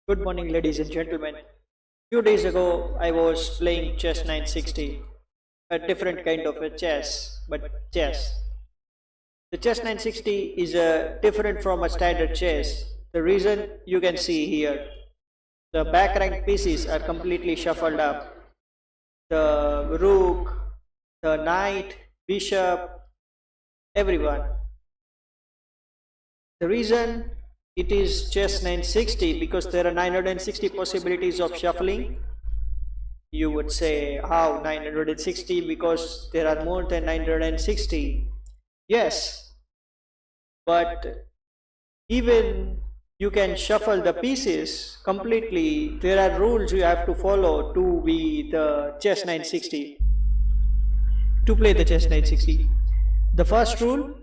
Good morning, ladies and gentlemen. Few days ago, I was playing chess 960, a different kind of a chess, but chess. The chess 960 is different from a standard chess. The reason you can see here, the back rank pieces are completely shuffled up. The rook, the knight, bishop, everyone. The reason it is chess 960 because there are 960 possibilities of shuffling. You would say, how 960? Because there are more than 960. Yes, but even you can shuffle the pieces completely. There are rules you have to follow to be the chess 960, to play the chess 960. The first rule,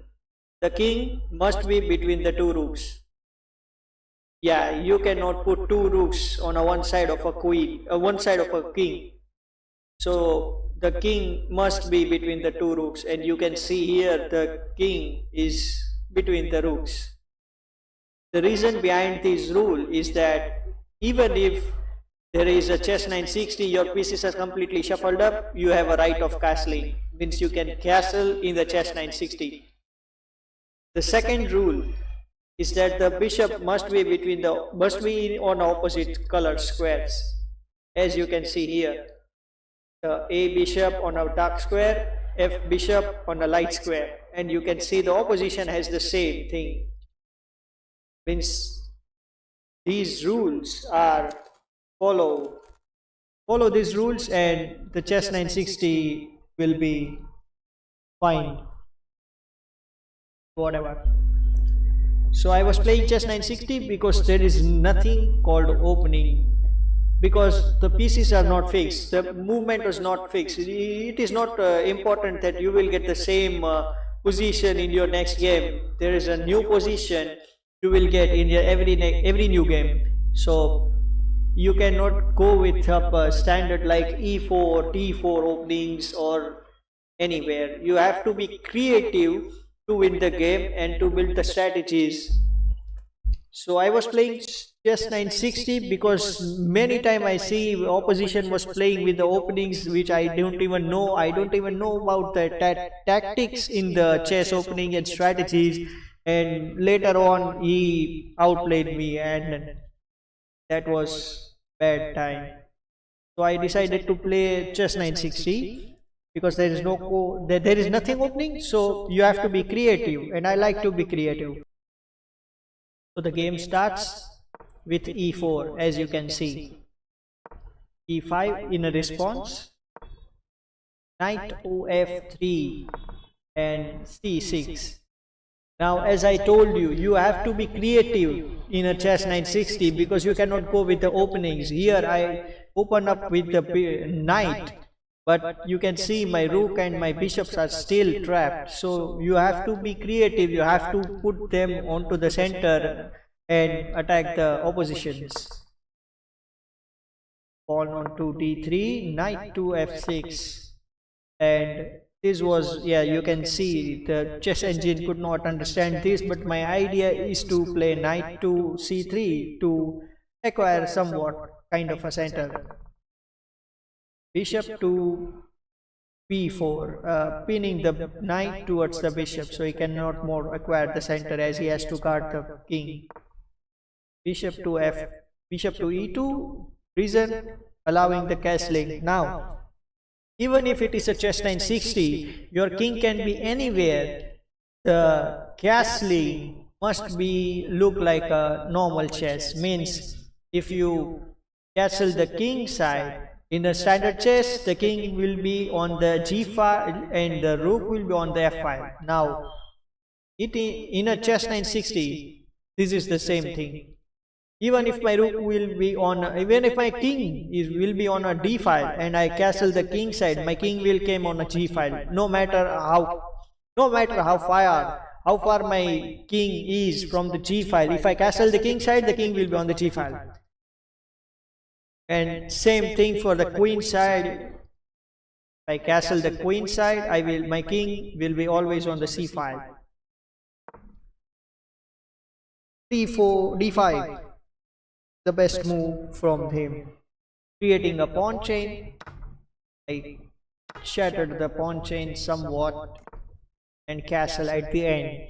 the king must be between the two rooks. Yeah, you cannot put two rooks on one side of a queen, one side of a king. So the king must be between the two rooks, and you can see here the king is between the rooks. The reason behind this rule is that even if there is a chess 960, your pieces are completely shuffled up, you have a right of castling, means you can castle in the chess 960. The second rule is that the bishop must be on opposite color squares, as you can see here. The A bishop on a dark square, F bishop on a light square, and you can see the opposition has the same thing. Means these rules are follow these rules, and the chess 960 will be fine. Whatever. So I was playing chess 960 because there is nothing called opening, because the pieces are not fixed, the movement is not fixed. It is not important that you will get the same position in your next game. There is a new position you will get in your every new game. So you cannot go with a standard like e4, d4 openings or anywhere. You have to be creative to win the game and to build the strategies. So I was playing chess 960 because many times I see opposition was playing with the openings which I don't even know. I don't even know about the tactics in the chess opening and strategies, and later on he outplayed me, and that was bad time. So I decided to play chess 960 because there is there is nothing opening, so you have to be creative, and I like to be creative. So the game starts with e4, as you can see, e5 in a response, knight of3 and c6. Now, as I told you, you have to be creative in a chess 960 because you cannot go with the openings. Here I open up with the knight, but you can see my rook and my bishops are still trapped. So you have to be creative, you have to put them onto the center and attack the oppositions. Pawn on to d3, knight to f6, and this was, yeah, you can see the chess engine could not understand this, but my idea is to play knight to c3 to acquire somewhat kind of a center. Bishop to b4, pinning the knight towards the bishop, so he cannot more acquire the center as he has to guard the king. Bishop to e2, reason allowing the castling. Now, even if it is a chess 960, your king can be anywhere. The castling must be look like a normal chess. Means if you castle the king side, in the standard chess, the king will be on the g5 and the rook will be on the f5. Now, in a chess 960, this is the same thing. Even if my rook will be on, even if my king will be on a d file and I castle the king side, my king will come on a g file. No matter how far my king is from the g file, if I castle the king side, the king will be on the g file. And same thing for the queen side. If I castle the queen side, my king will be always on the c file. d4, d5. the best move from him, creating a pawn chain. I shattered the pawn chain somewhat and castle at the end.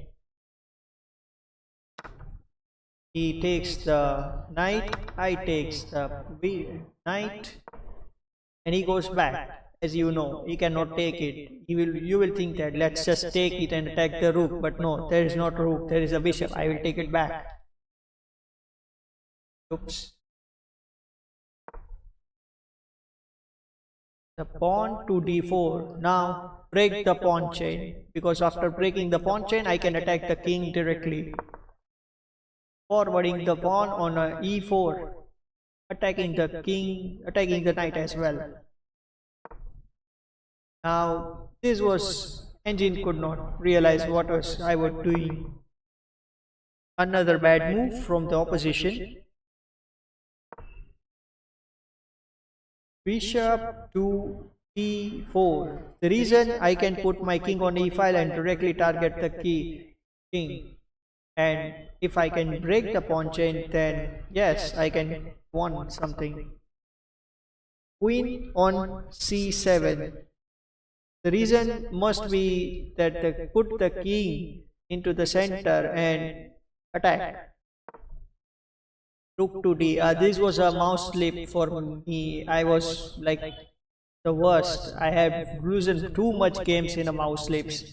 He takes the knight, I takes the knight, and he goes back. As you know, he cannot take it. You will think that let's just take it and attack the rook, but no, there is not a rook, there is a bishop. I will take it back. Oops. The pawn to d4. Now break the pawn chain, because after breaking the pawn chain I can attack the king directly. Forwarding the pawn on a e4, attacking the king, attacking the knight as well. Now this was, engine could not realize what I was doing. Another bad move from the opposition. Bishop to e4. The reason I can put my king on e5 and directly target the king. And if I can break the pawn chain, then yes, I can win something. Queen on c7. The reason must be that they put the king into the center and attack. Rook to d. This was a mouse slip for me. I was like the worst. I have losing too much games in a mouse slips.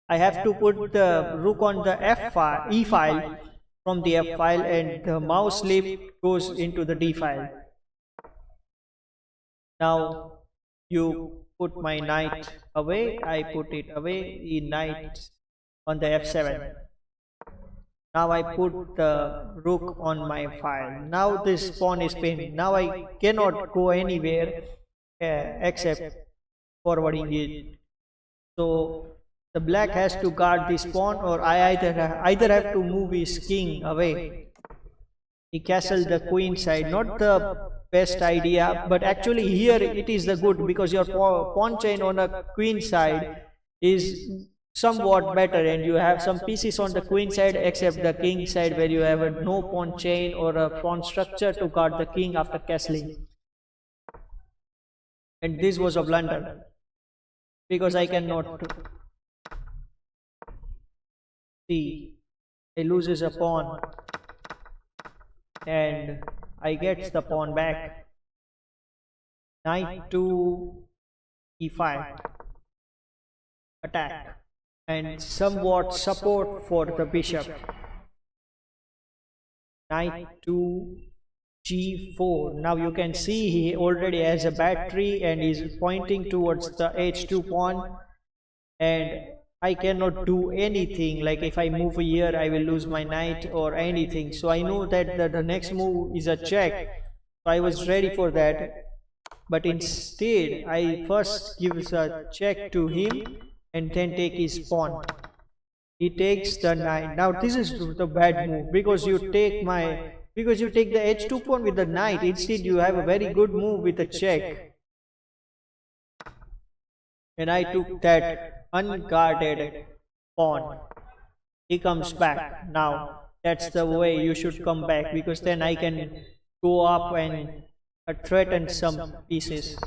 I have to put the rook on the e file from the f file, and the mouse slip goes into the d file. Now you put my knight away, I put it away, the knight on the f7. Now I put the rook on my file. Now this pawn is pinned. Now I cannot go anywhere except forwarding it. So the black has to guard this pawn, or I either have to move his king away. He castled the queen side. Not the best idea, but actually here it is the good, because your pawn chain on a queen side is somewhat better, and you have some pieces on the queen side except the king side, where you have a no pawn chain or a pawn structure to guard the king after castling. And this was a blunder, because I cannot see. He loses a pawn and I get the pawn back. Knight to e5, attack, and somewhat support for the bishop. Knight to g4. Now you can see he already has a battery and is pointing towards the h2 pawn, and I cannot do anything. Like if I move here, I will lose my knight or anything. So I know that the next move is a check. So I was ready for that. But instead, I first give a check to him and then take his pawn. He takes the knight. Now this is the bad move, because you take the h2 pawn with the knight. Instead, you have a very good move with a check. And I took that unguarded pawn. He comes back. Now that's the way you should come back, because then I can go up and threaten some pieces.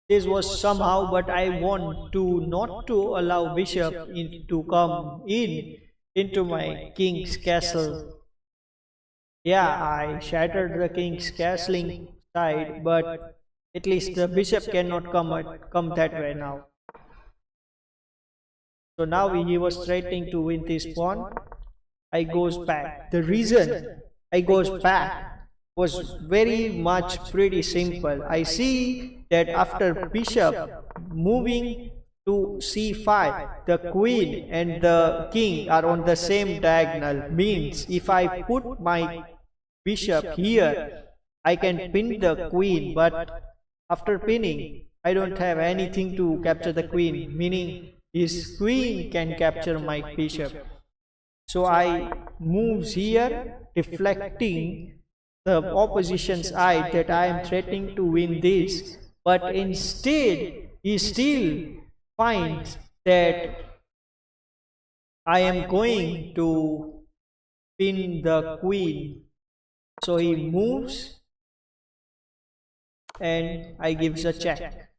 This was somehow, but I want to not to allow bishop to come into my king's castle. Yeah, I shattered the king's castling side, but at least the bishop cannot come that way now. So now he was threatening to win this pawn. I goes back. The reason I goes back was very much pretty simple. I see that after bishop moving to c5, the queen and the king are on the same diagonal. Means if I put my bishop here, I can pin the queen, but after pinning, I don't have anything to capture the queen, meaning his queen can capture my bishop. So I moves here, deflecting the opposition's eye that I am threatening to win this, but instead he still finds that I am going to pin the queen So he moves and I gives a check.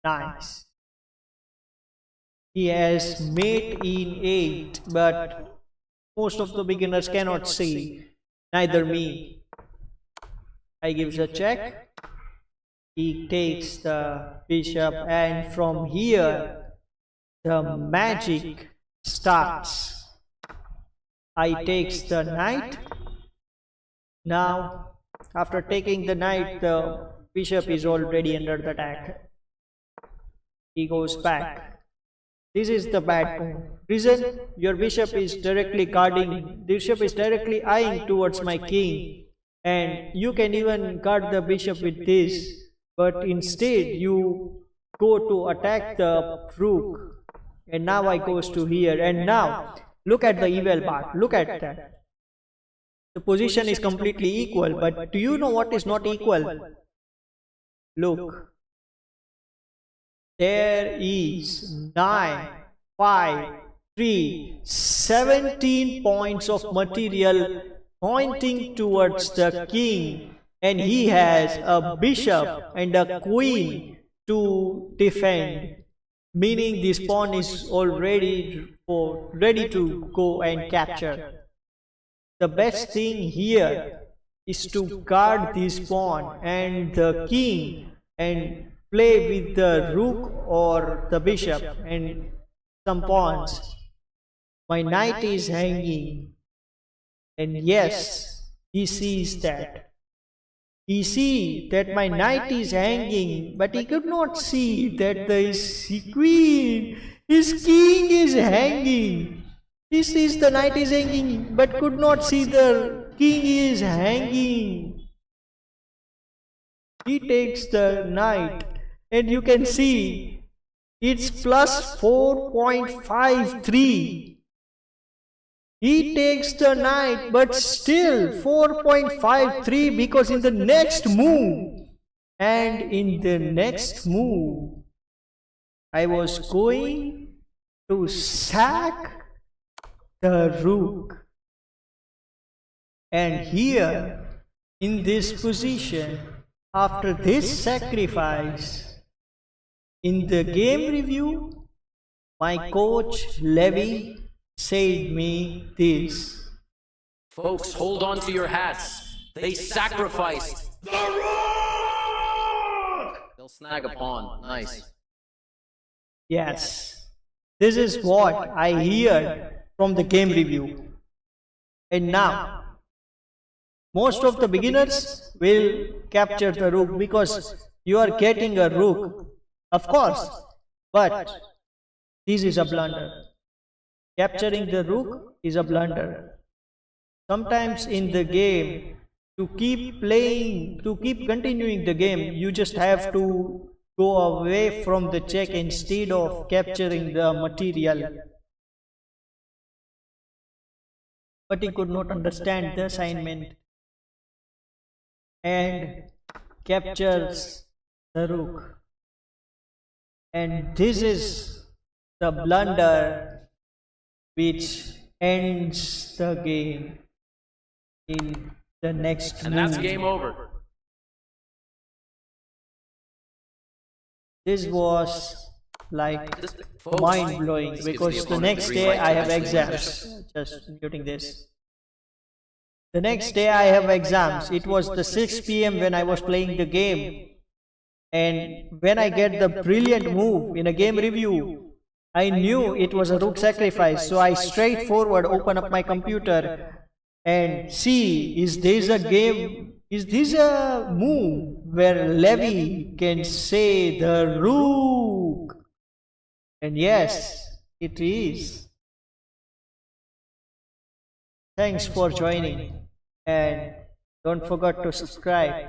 Nice. He has mate in 8, but most of the beginners cannot see, neither me. I gives a check. He takes the bishop, and from here the magic starts. I takes the knight. Now after taking the knight, the bishop is already under the attack. He goes back. This is the bad point. Reason, your bishop is directly guarding, bishop is directly eyeing towards my king, and you can even guard the bishop with this, but instead you go to attack the rook, and now I goes to here, and now look at the evil part, look at that. The position is completely equal, but do you know what is not equal? Look. There is 9, 5, 3, 17 points of material pointing towards the king, and he has a bishop and a queen to defend, meaning this pawn is already ready to go and capture. The best thing here is to guard this pawn and the king and play with the rook or the bishop and some pawns. My knight is hanging, and yes, he sees that. He sees that my knight is hanging, but he could not see that his queen, his king is hanging. He sees the knight is hanging, but could not see the king is hanging. He takes the knight, and you can see it's plus 4.53. He takes the knight, but still 4.53, because in the next move, I was going to sack the rook. And here, in this position, after this sacrifice, in the game review, my coach Levy said me this. Folks, hold on to your hats. They sacrificed the rook! They'll snag a pawn. Nice. Yes, this is what I hear from the game review. And now, most of the beginners will capture the rook because you are getting a rook. Of course, but this is a blunder. Capturing the rook is a blunder. Sometimes in the game, to keep playing, to keep continuing the game, you just have to go away from the check instead of capturing the material. But he could not understand the assignment and captures the rook. And this is the blunder which ends the game in the next move. And that's game over. This was like mind-blowing because the next day I have exams. Just muting this. The next day I have exams. It was the 6 p.m. when I was playing the game. And when I get the brilliant move in a game review, I knew it was a rook sacrifice. So I straightforward open up my computer and see, is this a game, is this a move where Levy can say the rook? And yes, it is. Thanks for joining, and don't forget to subscribe.